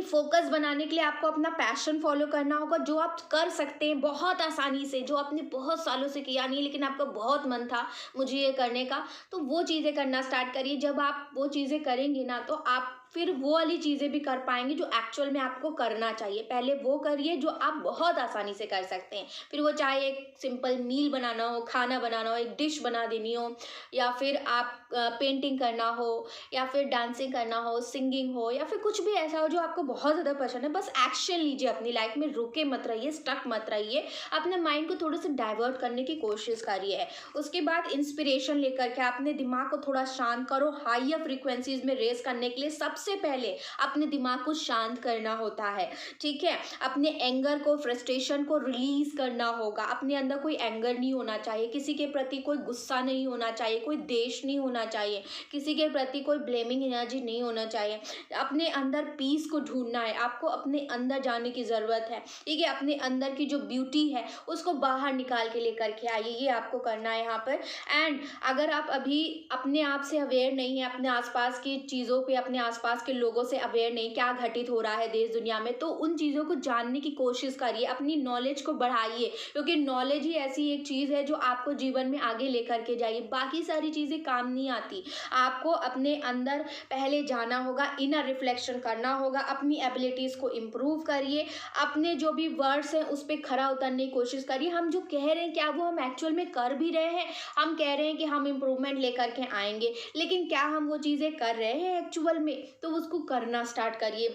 फोकस बनाने के लिए आपको अपना पैशन फॉलो करना होगा, जो आप कर सकते हैं बहुत आसानी से, जो आपने बहुत सालों से किया नहीं लेकिन आपका बहुत मन था मुझे ये करने का, तो वो चीज़ें करना स्टार्ट करिए। जब आप वो चीज़ें करेंगे ना, तो आप फिर वो वाली चीज़ें भी कर पाएंगे जो एक्चुअल में आपको करना चाहिए। पहले वो करिए जो आप बहुत आसानी से कर सकते हैं। फिर वो चाहे एक सिंपल मील बनाना हो, खाना बनाना हो, एक डिश बना देनी हो, या फिर आप पेंटिंग करना हो, या फिर डांसिंग करना हो, सिंगिंग हो, या फिर कुछ भी ऐसा हो जो आपको बहुत ज़्यादा पसंद है। बस एक्शन लीजिए अपनी लाइफ में, रुके मत रहिए, स्टक मत रहिए। अपने माइंड को थोड़ा सा डाइवर्ट करने की कोशिश करिए। उसके बाद इंस्पिरेशन लेकर के अपने दिमाग को थोड़ा शांत करो। हाइयर फ्रीक्वेंसीज में रेस करने के लिए सबसे पहले अपने दिमाग को शांत करना होता है। ठीक है, अपने एंगर को, फ्रस्ट्रेशन को रिलीज करना होगा। अपने अंदर कोई एंगर नहीं होना चाहिए, किसी के प्रति कोई गुस्सा नहीं होना चाहिए, कोई देश नहीं होना चाहिए, किसी के प्रति कोई ब्लेमिंग एनर्जी नहीं होना चाहिए। अपने अंदर पीस को ढूंढना है, आपको अपने अंदर जाने की ज़रूरत है। ठीक है, अपने अंदर की जो ब्यूटी है उसको बाहर निकाल के लेकर के आइए, ये आपको करना है यहाँ पर। एंड अगर आप अभी अपने आप से अवेयर नहीं है, अपने आसपास की चीज़ों पे, अपने आसपास के लोगों से अवेयर नहीं, क्या घटित हो रहा है देश दुनिया में, तो उन चीज़ों को जानने की कोशिश करिए, अपनी नॉलेज को बढ़ाइए, क्योंकि नॉलेज ही ऐसी एक चीज़ है जो आपको जीवन में आगे लेकर के जाइए। बाकी सारी चीज़ें काम नहीं आती। आपको अपने अंदर पहले जाना होगा, इनर रिफ्लेक्शन करना होगा, अपनी एबिलिटीज़ को इम्प्रूव करिए, अपने जो भी वर्ड्स हैं उस पर खरा उतरने की कोशिश करिए। हम जो कह रहे हैं क्या वो हम एक्चुअल में कर भी रहे हैं? हम कह रहे हैं कि हम इम्प्रूवमेंट लेकर के आएंगे, लेकिन क्या हम वो चीज़ें कर रहे हैं एक्चुअल में? तो उसको करना स्टार्ट करिए।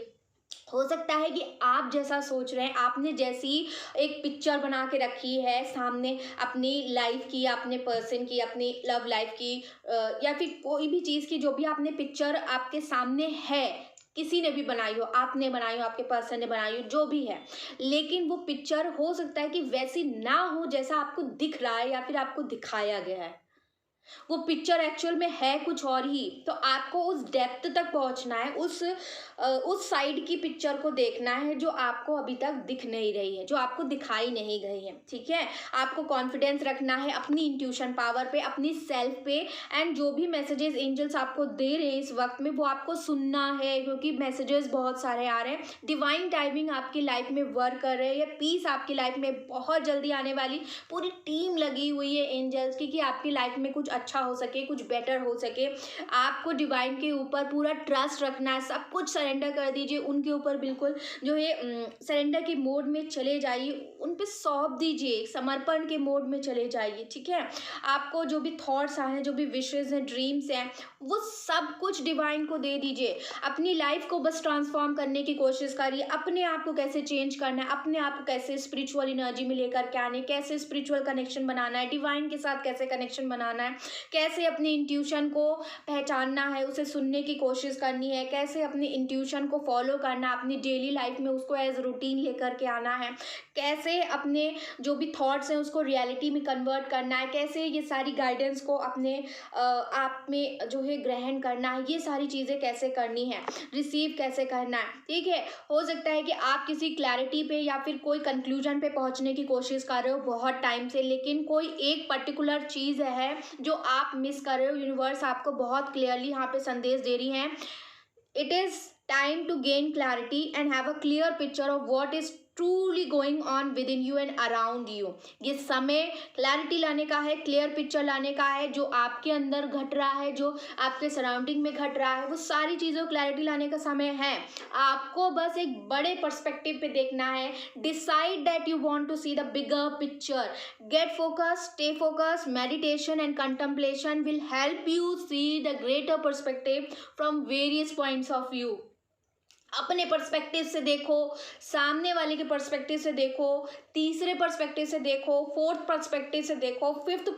हो सकता है कि आप जैसा सोच रहे हैं, आपने जैसी एक पिक्चर बना के रखी है सामने अपनी लाइफ की, अपने पर्सन की, अपनी लव लाइफ की, या फिर कोई भी चीज़ की, जो भी आपने पिक्चर आपके सामने है, किसी ने भी बनाई हो, आपने बनाई हो, आपके पर्सन ने बनाई हो, जो भी है, लेकिन वो पिक्चर हो सकता है कि वैसी ना हो जैसा आपको दिख रहा है या फिर आपको दिखाया गया है। वो पिक्चर एक्चुअल में है कुछ और ही। तो आपको उस डेप्थ तक पहुंचना है, उस साइड की पिक्चर को देखना है जो आपको अभी तक दिख नहीं रही है, जो आपको दिखाई नहीं गई है। ठीक है, आपको कॉन्फिडेंस रखना है अपनी इंट्यूशन पावर पे, अपनी सेल्फ पे। एंड जो भी मैसेजेस एंजल्स आपको दे रहे हैं इस वक्त में, वो आपको सुनना है, क्योंकि मैसेजेस बहुत सारे आ रहे हैं। डिवाइन टाइमिंग आपकी लाइफ में वर्क कर रहे हैं। पीस आपकी लाइफ में बहुत जल्दी आने वाली, पूरी टीम लगी हुई है एंजल्स की कि आपकी लाइफ में कुछ अच्छा हो सके, कुछ बेटर हो सके। आपको डिवाइन के ऊपर पूरा ट्रस्ट रखना है, सब कुछ सरेंडर कर दीजिए उनके ऊपर। बिल्कुल जो है सरेंडर के मोड में चले जाइए, उन पे सौंप दीजिए, समर्पण के मोड में चले जाइए। ठीक है, आपको जो भी थॉट्स आए हैं, जो भी विशेस हैं, ड्रीम्स हैं, वो सब कुछ डिवाइन को दे दीजिए। अपनी लाइफ को बस ट्रांसफॉर्म करने की कोशिश करिए। अपने आप को कैसे चेंज करना है, अपने आप को कैसे स्पिरिचुअल एनर्जी में लेकर के आने, कैसे स्पिरिचुअल कनेक्शन बनाना है, डिवाइन के साथ कैसे कनेक्शन बनाना है, कैसे अपनी इंट्यूशन को पहचानना है, उसे सुनने की कोशिश करनी है, कैसे अपनी इंट्यूशन को फॉलो करना है, अपनी डेली लाइफ में उसको एज रूटीन लेकर के आना है, कैसे अपने जो भी थॉट्स हैं उसको रियलिटी में कन्वर्ट करना है, कैसे ये सारी गाइडेंस को अपने आप में जो है ग्रहण करना है, ये सारी चीज़ें कैसे करनी है, रिसीव कैसे करना है। ठीक है, हो सकता है कि आप किसी क्लैरिटी पे या फिर कोई कंक्लूजन पे पहुंचने की कोशिश कर रहे हो बहुत टाइम से, लेकिन कोई एक पर्टिकुलर चीज़ है जो आप मिस कर रहे हो। यूनिवर्स आपको बहुत क्लियरली यहाँ पे संदेश दे रही हैं, it is time to gain clarity and have a clear picture of what is truly going on within you and around you. ये समय क्लैरिटी लाने का है, क्लियर पिक्चर लाने का है, जो आपके अंदर घट रहा है, जो आपके सराउंडिंग में घट रहा है, वो सारी चीज़ों क्लैरिटी लाने का समय है। आपको बस एक बड़े पर्सपेक्टिव पे देखना है। Decide that you want to see the bigger picture, get focus, stay focus. Meditation and contemplation will help you see the greater perspective from various points of view. अपने पर्सपेक्टिव से देखो, सामने वाले के पर्सपेक्टिव से देखो, तीसरे पर्सपेक्टिव से देखो, फोर्थ पर्सपेक्टिव से देखो, फिफ्थ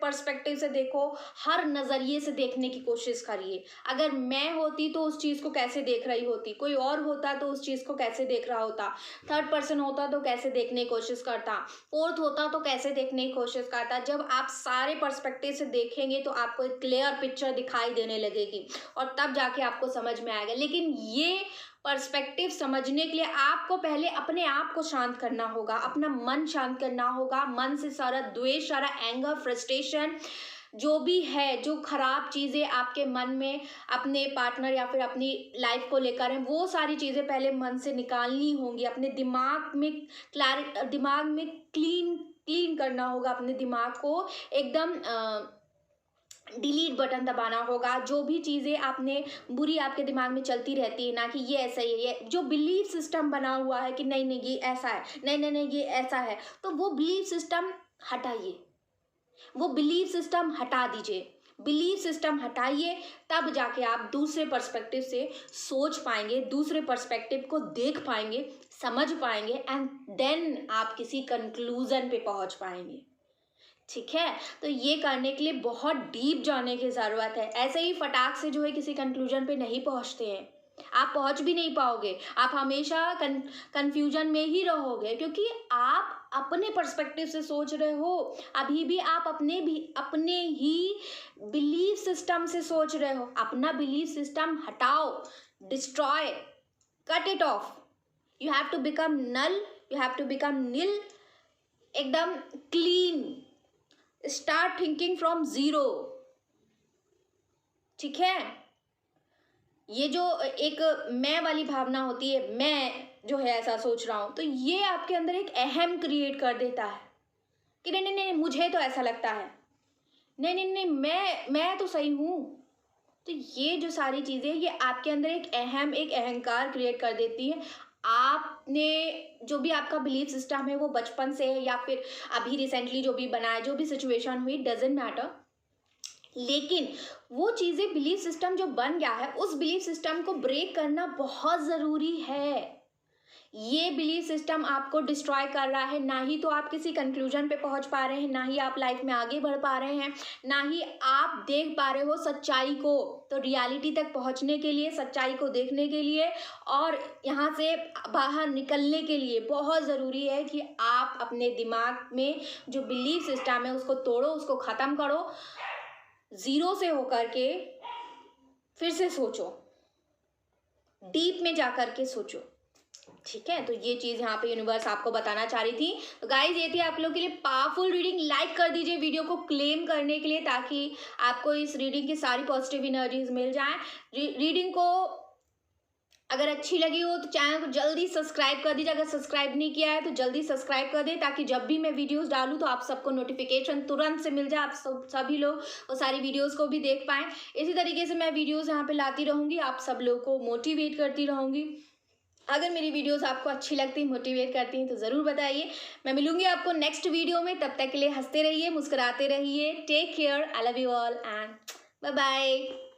पर्सपेक्टिव से देखो। हर नज़रिए से देखने की कोशिश करिए। अगर मैं होती तो उस चीज़ को कैसे देख रही होती, कोई और होता तो उस चीज़ को कैसे देख रहा होता, थर्ड पर्सन होता तो कैसे देखने की कोशिश करता, फोर्थ होता तो कैसे देखने की कोशिश करता। जब आप सारे पर्सपेक्टिव से देखेंगे तो आपको एक क्लियर पिक्चर दिखाई देने लगेगी और तब जाके आपको समझ में आएगा। लेकिन ये पर्सपेक्टिव समझने के लिए आपको पहले अपने आप को शांत करना होगा, अपना मन शांत करना होगा। मन से सारा द्वेष, सारा एंगर, फ्रस्ट्रेशन जो भी है, जो खराब चीज़ें आपके मन में अपने पार्टनर या फिर अपनी लाइफ को लेकर हैं, वो सारी चीज़ें पहले मन से निकालनी होंगी। अपने दिमाग में क्लीन करना होगा। अपने दिमाग को एकदम डिलीट बटन दबाना होगा। जो भी चीज़ें आपने बुरी आपके दिमाग में चलती रहती है ना, कि ये ऐसा ही है, ये जो बिलीफ सिस्टम बना हुआ है कि नहीं नहीं ये ऐसा है, नहीं नहीं नहीं ये ऐसा है, तो वो बिलीफ सिस्टम हटाइए, वो बिलीफ सिस्टम हटा दीजिए। बिलीफ सिस्टम हटाइए, तब जाके आप दूसरे पर्सपेक्टिव से सोच पाएंगे, दूसरे पर्सपेक्टिव को देख पाएंगे, समझ पाएंगे, एंड देन आप किसी कंक्लूजन पे पहुंच पाएंगे। ठीक है, तो ये करने के लिए बहुत डीप जाने की ज़रूरत है। ऐसे ही फटाक से जो है किसी कंक्लूजन पे नहीं पहुंचते हैं, आप पहुंच भी नहीं पाओगे। आप हमेशा कंफ्यूजन में ही रहोगे, क्योंकि आप अपने पर्सपेक्टिव से सोच रहे हो। अभी भी आप अपने ही बिलीफ सिस्टम से सोच रहे हो। अपना बिलीफ सिस्टम हटाओ, destroy, cut it off. You have to become null, you have to become nil, एकदम clean. Start thinking from zero. ठीक है, ये जो एक मैं वाली भावना होती है, मैं जो है ऐसा सोच रहा हूँ, तो ये आपके अंदर एक अहम क्रिएट कर देता है कि नहीं नहीं नहीं मुझे तो ऐसा लगता है, नहीं नहीं नहीं मैं तो सही हूँ। तो ये जो सारी चीज़ें, ये आपके अंदर एक अहंकार क्रिएट कर देती है। आपने जो भी आपका बिलीफ सिस्टम है वो बचपन से है या फिर अभी रिसेंटली जो भी बना है, जो भी सिचुएशन हुई, डजेंट मैटर, लेकिन वो चीज़ें, बिलीफ सिस्टम जो बन गया है, उस बिलीफ सिस्टम को ब्रेक करना बहुत ज़रूरी है। ये बिलीफ सिस्टम आपको डिस्ट्रॉय कर रहा है। ना ही तो आप किसी कंक्लूजन पे पहुंच पा रहे हैं, ना ही आप लाइफ में आगे बढ़ पा रहे हैं, ना ही आप देख पा रहे हो सच्चाई को। तो रियलिटी तक पहुंचने के लिए, सच्चाई को देखने के लिए और यहाँ से बाहर निकलने के लिए बहुत ज़रूरी है कि आप अपने दिमाग में जो बिलीफ सिस्टम है उसको तोड़ो, उसको ख़त्म करो, ज़ीरो से होकर के फिर से सोचो, डीप में जा कर के सोचो। ठीक है, तो ये चीज़ यहाँ पे यूनिवर्स आपको बताना चाह रही थी। तो गाइज, ये थी आप लोग के लिए पावरफुल रीडिंग। लाइक कर दीजिए वीडियो को क्लेम करने के लिए, ताकि आपको इस रीडिंग की सारी पॉजिटिव एनर्जीज मिल जाएं। रीडिंग को अगर अच्छी लगी हो तो चैनल को जल्दी सब्सक्राइब कर दीजिए। अगर सब्सक्राइब नहीं किया है तो जल्दी सब्सक्राइब कर दें, ताकि जब भी मैं वीडियोस डालूं तो आप सबको नोटिफिकेशन तुरंत से मिल जाए, आप सभी लोग वो सारी वीडियोस को भी देख पाएँ। इसी तरीके से मैं वीडियोस यहाँ पे लाती रहूँगी, आप सब लोग को मोटिवेट करती रहूँगी। अगर मेरी वीडियोस आपको अच्छी लगती, मोटिवेट करती हैं तो ज़रूर बताइए। मैं मिलूंगी आपको नेक्स्ट वीडियो में। तब तक के लिए हंसते रहिए, मुस्कुराते रहिए। Take care, I love you all and bye bye.